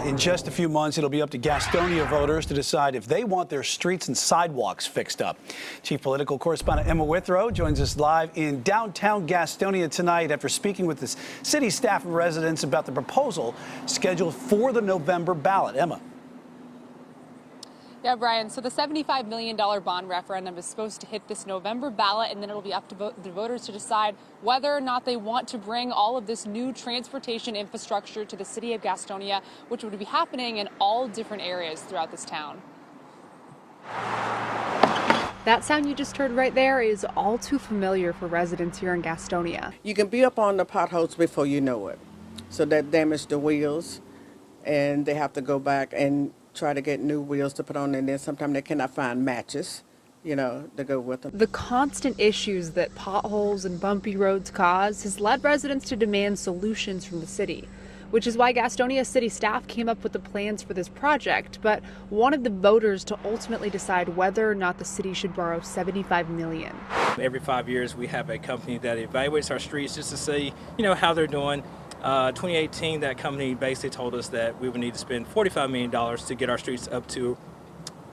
In just a few months, it'll be up to Gastonia voters to decide if they want their streets and sidewalks fixed up. Chief Political Correspondent Emma Withrow joins us live in downtown Gastonia tonight after speaking with the city staff and residents about the proposal scheduled for the November ballot. Emma. Yeah, Brian, so the $75 million bond referendum is supposed to hit this November ballot, and then it'll be up to the voters to decide whether or not they want to bring all of this new transportation infrastructure to the city of Gastonia, which would be happening in all different areas throughout this town. That sound you just heard right there is all too familiar for residents here in Gastonia. You can be up on the potholes before you know it. So that damaged the wheels, and they have to go back and try to get new wheels to put on, and then sometimes they cannot find matches, to go with them. The constant issues that potholes and bumpy roads cause has led residents to demand solutions from the city, which is why Gastonia city staff came up with the plans for this project, but wanted the voters to ultimately decide whether or not the city should borrow $75 million. Every 5 years we have a company that evaluates our streets just to see, how they're doing. 2018, that company basically told us that we would need to spend $45 million to get our streets up to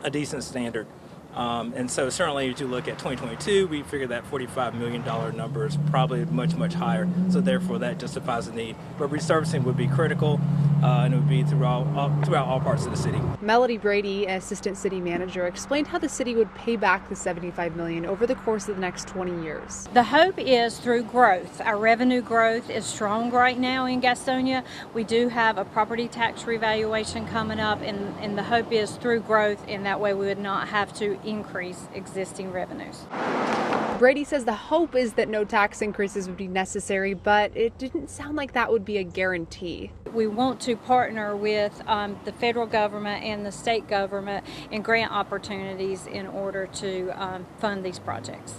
a decent standard. And so certainly as you look at 2022, we figure that $45 million number is probably much, much higher. So therefore that justifies the need. But resurfacing would be critical, and it would be throughout all parts of the city. Melody Brady, assistant city manager, explained how the city would pay back the $75 million over the course of the next 20 years. The hope is through growth. Our revenue growth is strong right now in Gastonia. We do have a property tax revaluation coming up, and the hope is through growth, and that way we would not have to increase existing revenues. Brady says the hope is that no tax increases would be necessary, but it didn't sound like that would be a guarantee. We want to partner with the federal government and the state government in grant opportunities in order to fund these projects.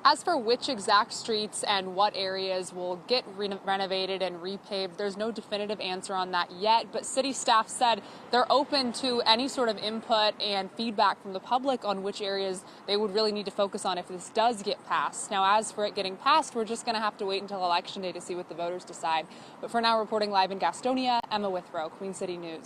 As for which exact streets and what areas will get renovated and repaved, there's no definitive answer on that yet, but city staff said they're open to any sort of input and feedback from the public on which areas they would really need to focus on if this does get passed. Now, as for it getting passed, we're just going to have to wait until Election Day to see what the voters decide. But for now, reporting live in Gastonia, Emma Withrow, Queen City News.